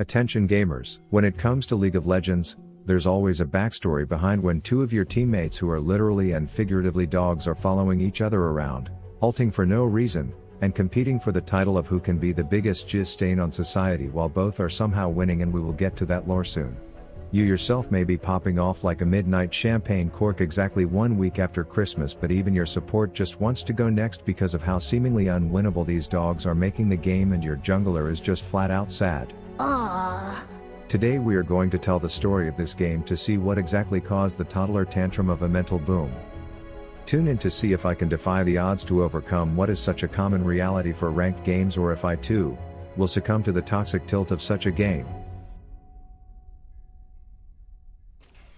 Attention gamers, when it comes to League of Legends, there's always a backstory behind when two of your teammates who are literally and figuratively dogs are following each other around, halting for no reason, and competing for the title of who can be the biggest jizz stain on society while both are somehow winning, and we will get to that lore soon. You yourself may be popping off like a midnight champagne cork exactly 1 week after Christmas, but even your support just wants to go next because of how seemingly unwinnable these dogs are making the game, and your jungler is just flat out sad. Aww. Today we are going to tell the story of this game to see what exactly caused the toddler tantrum of a mental boom. Tune in to see if I can defy the odds to overcome what is such a common reality for ranked games, or if I too will succumb to the toxic tilt of such a game.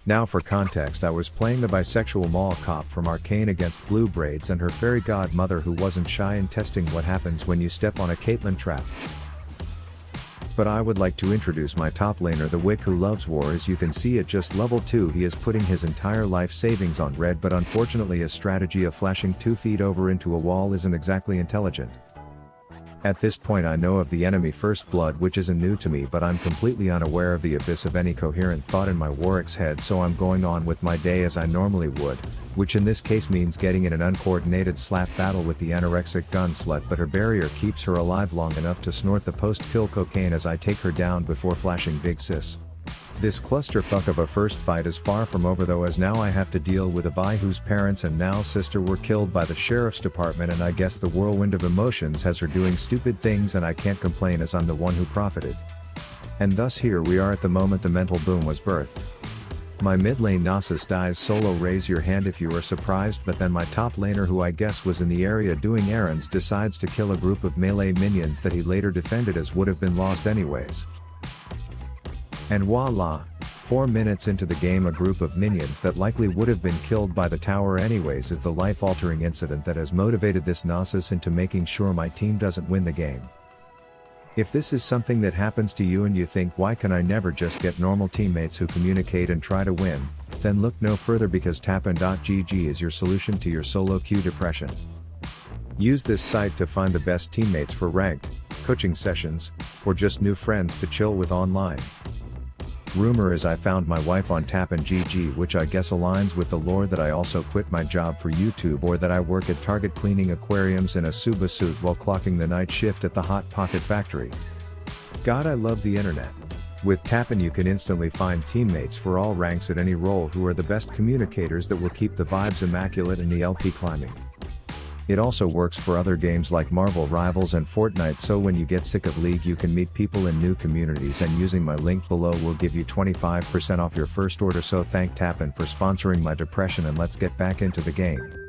Now for context, I was playing the bisexual mall cop from Arcane against Blue Braids and her fairy godmother, who wasn't shy in testing what happens when you step on a Caitlyn trap. But I would like to introduce my top laner, the Wick, who loves war. As you can see, at just level 2 he is putting his entire life savings on red, but unfortunately his strategy of flashing 2 feet over into a wall isn't exactly intelligent. At this point I know of the enemy First Blood, which isn't new to me, but I'm completely unaware of the abyss of any coherent thought in my Warwick's head, so I'm going on with my day as I normally would, which in this case means getting in an uncoordinated slap battle with the anorexic gun slut, but her barrier keeps her alive long enough to snort the post-kill cocaine as I take her down before flashing big sis. This clusterfuck of a first fight is far from over though, as now I have to deal with a Bai whose parents and now sister were killed by the sheriff's department, and I guess the whirlwind of emotions has her doing stupid things, and I can't complain as I'm the one who profited. And thus here we are at the moment the mental boom was birthed. My mid lane Nasus dies solo, raise your hand if you are surprised, but then my top laner, who I guess was in the area doing errands, decides to kill a group of melee minions that he later defended as would have been lost anyways. And voila, 4 minutes into the game a group of minions that likely would have been killed by the tower anyways is the life-altering incident that has motivated this Nasus into making sure my team doesn't win the game. If this is something that happens to you and you think, why can I never just get normal teammates who communicate and try to win, then look no further, because Tappin.gg is your solution to your solo queue depression. Use this site to find the best teammates for ranked, coaching sessions, or just new friends to chill with online. Rumor is I found my wife on Tappin.gg, which I guess aligns with the lore that I also quit my job for YouTube, or that I work at Target cleaning aquariums in a Suba suit while clocking the night shift at the Hot Pocket factory. God, I love the internet. With Tappin you can instantly find teammates for all ranks at any role who are the best communicators that will keep the vibes immaculate in the LP climbing. It also works for other games like Marvel Rivals and Fortnite, so when you get sick of League you can meet people in new communities, and using my link below will give you 25% off your first order. So thank Tappin for sponsoring my depression, and let's get back into the game.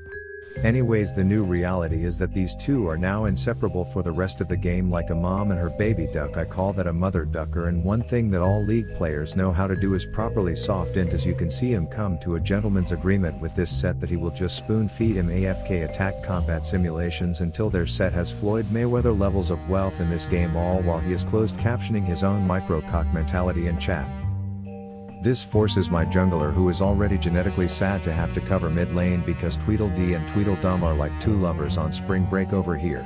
Anyways, the new reality is that these two are now inseparable for the rest of the game, like a mom and her baby duck. I call that a mother ducker, and one thing that all League players know how to do is properly soft int, as you can see him come to a gentleman's agreement with this set that he will just spoon feed him AFK attack combat simulations until their set has Floyd Mayweather levels of wealth in this game, all while he is closed captioning his own micro-cock mentality in chat. This forces my jungler, who is already genetically sad, to have to cover mid lane because Tweedledee and Tweedledum are like two lovers on spring break over here.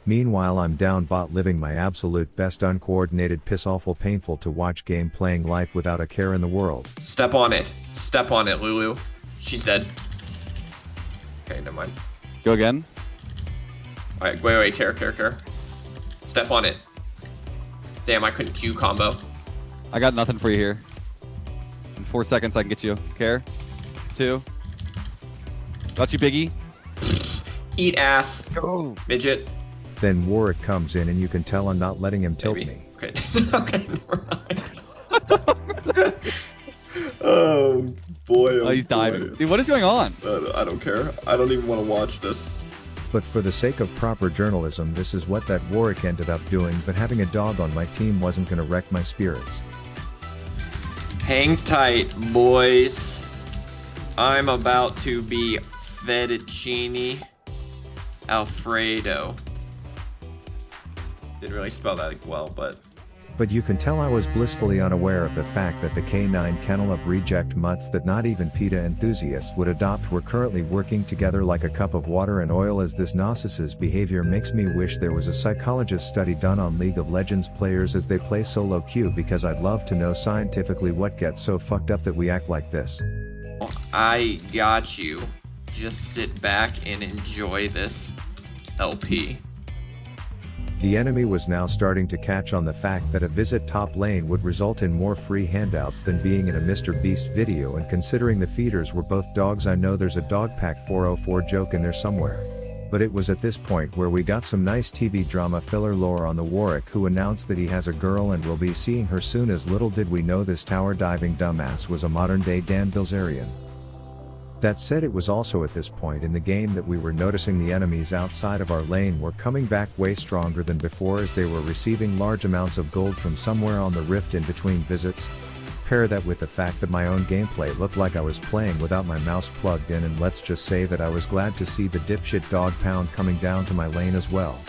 Meanwhile I'm down bot living my absolute best uncoordinated piss awful painful to watch game, playing life without a care in the world. Step on it. Step on it, Lulu. She's dead. Okay, never mind. Go again. Alright, wait, care. Step on it. Damn, I couldn't Q combo. I got nothing for you here. In 4 seconds I can get you. Care. 2. Got you, Biggie. Eat ass. Go. Midget. Then Warwick comes in, and you can tell I'm not letting him tilt Maybe. me. Okay. Okay, never mind. Oh boy. Oh, he's diving. Dude, what is going on? I don't care. I don't even want to watch this. But for the sake of proper journalism, this is what that Warwick ended up doing, but having a dog on my team wasn't gonna wreck my spirits. Hang tight, boys. I'm about to be fettuccine Alfredo. Didn't really spell that well, but But you can tell I was blissfully unaware of the fact that the K9 kennel of reject mutts that not even PETA enthusiasts would adopt were currently working together like a cup of water and oil, as this Nasus's behavior makes me wish there was a psychologist study done on League of Legends players as they play solo queue, because I'd love to know scientifically what gets so fucked up that we act like this. I got you. Just sit back and enjoy this LP. The enemy was now starting to catch on the fact that a visit top lane would result in more free handouts than being in a Mr. Beast video, and considering the feeders were both dogs, I know there's a Dogpack 404 joke in there somewhere. But it was at this point where we got some nice TV drama filler lore on the Warwick, who announced that he has a girl and will be seeing her soon, as little did we know this tower diving dumbass was a modern day Dan Bilzerian. That said, it was also at this point in the game that we were noticing the enemies outside of our lane were coming back way stronger than before, as they were receiving large amounts of gold from somewhere on the rift in between visits. Pair that with the fact that my own gameplay looked like I was playing without my mouse plugged in, and let's just say that I was glad to see the dipshit dog pound coming down to my lane as well.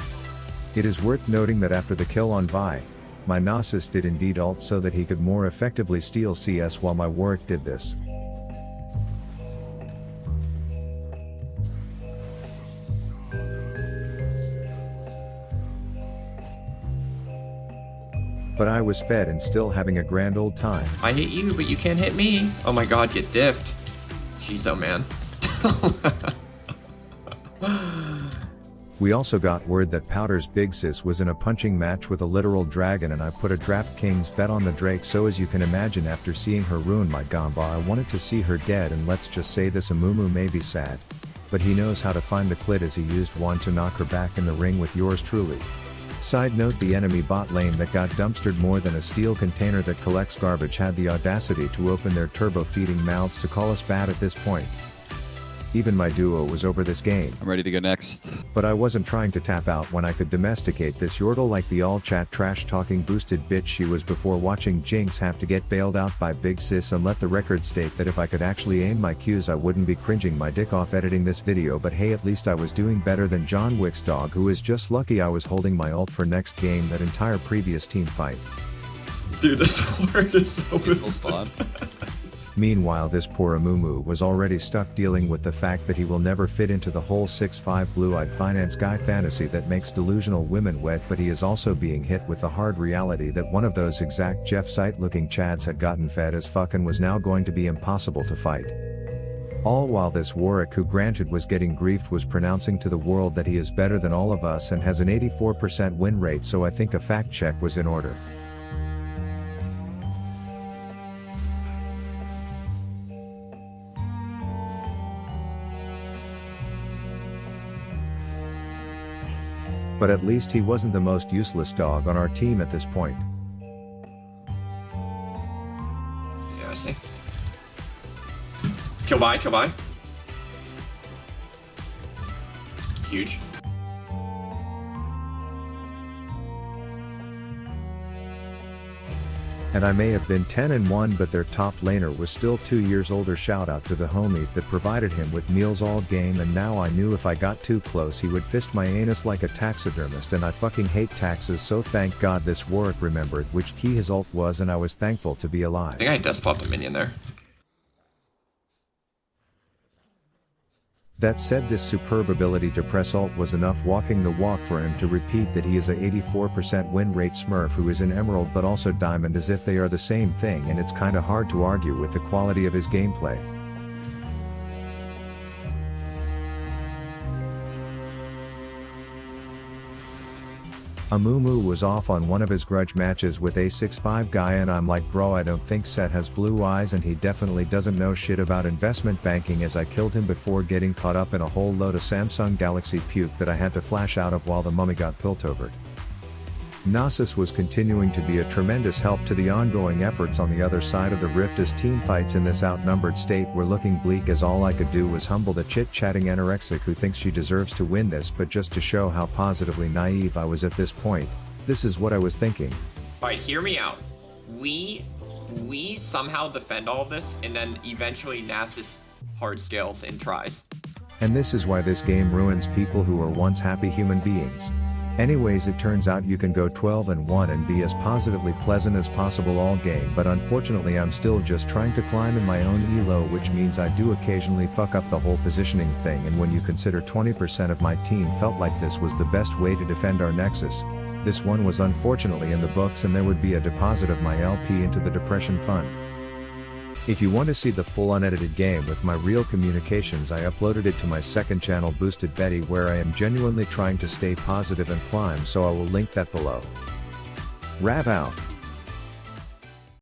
It is worth noting that after the kill on Vi, my Nasus did indeed ult so that he could more effectively steal CS while my Warwick did this. But I was fed and still having a grand old time. I hit you, but you can't hit me. Oh my god, get diffed. Jeez, oh man. We also got word that Powder's big sis was in a punching match with a literal dragon, and I put a DraftKings bet on the Drake, so as you can imagine, after seeing her ruin my Gamba, I wanted to see her dead, and let's just say this Amumu may be sad, but he knows how to find the clit, as he used one to knock her back in the ring with yours truly. Side note, the enemy bot lane that got dumpstered more than a steel container that collects garbage had the audacity to open their turbo feeding mouths to call us bad at this point. Even my duo was over this game. I'm ready to go next. But I wasn't trying to tap out when I could domesticate this Yordle like the all-chat trash-talking boosted bitch she was before watching Jinx have to get bailed out by Big Sis, and let the record state that if I could actually aim my Qs I wouldn't be cringing my dick off editing this video, but hey, at least I was doing better than John Wick's dog, who is just lucky I was holding my ult for next game that entire previous team fight. Dude, this word is so Hold on. Meanwhile, this poor Amumu was already stuck dealing with the fact that he will never fit into the whole 6'5" blue-eyed finance guy fantasy that makes delusional women wet, but he is also being hit with the hard reality that one of those exact Jeff Sight-looking chads had gotten fed as fuck and was now going to be impossible to fight. All while this Warwick, who granted was getting griefed, was pronouncing to the world that he is better than all of us and has an 84% win rate, so I think a fact check was in order. But at least he wasn't the most useless dog on our team at this point. Yeah, I see. Kill by, kill by. Huge. And I may have been 10-1, but their top laner was still 2 years older. Shout out to the homies that provided him with meals all game, and now I knew if I got too close he would fist my anus like a taxidermist, and I fucking hate taxes, so thank God this Warwick remembered which key his ult was, and I was thankful to be alive. I think I death popped a minion there. That said, this superb ability to press ult was enough walking the walk for him to repeat that he is a 84% win rate smurf who is in Emerald but also Diamond, as if they are the same thing, and it's kinda hard to argue with the quality of his gameplay. Amumu was off on one of his grudge matches with a 6'5" guy, and I'm like, bro, I don't think Set has blue eyes and he definitely doesn't know shit about investment banking, as I killed him before getting caught up in a whole load of Samsung Galaxy puke that I had to flash out of while the mummy got piltovered. Nasus was continuing to be a tremendous help to the ongoing efforts on the other side of the rift, as team fights in this outnumbered state were looking bleak, as all I could do was humble the chit-chatting anorexic who thinks she deserves to win this. But just to show how positively naive I was at this point, this is what I was thinking. Alright, hear me out. We somehow defend all of this, and then eventually Nasus hard scales and tries. And this is why this game ruins people who were once happy human beings. Anyways, it turns out you can go 12-1 and be as positively pleasant as possible all game, but unfortunately I'm still just trying to climb in my own elo, which means I do occasionally fuck up the whole positioning thing, and when you consider 20% of my team felt like this was the best way to defend our Nexus, this one was unfortunately in the books and there would be a deposit of my LP into the depression fund. If you want to see the full unedited game with my real communications, I uploaded it to my second channel Boosted Betty, where I am genuinely trying to stay positive and climb, so I will link that below. Rav out.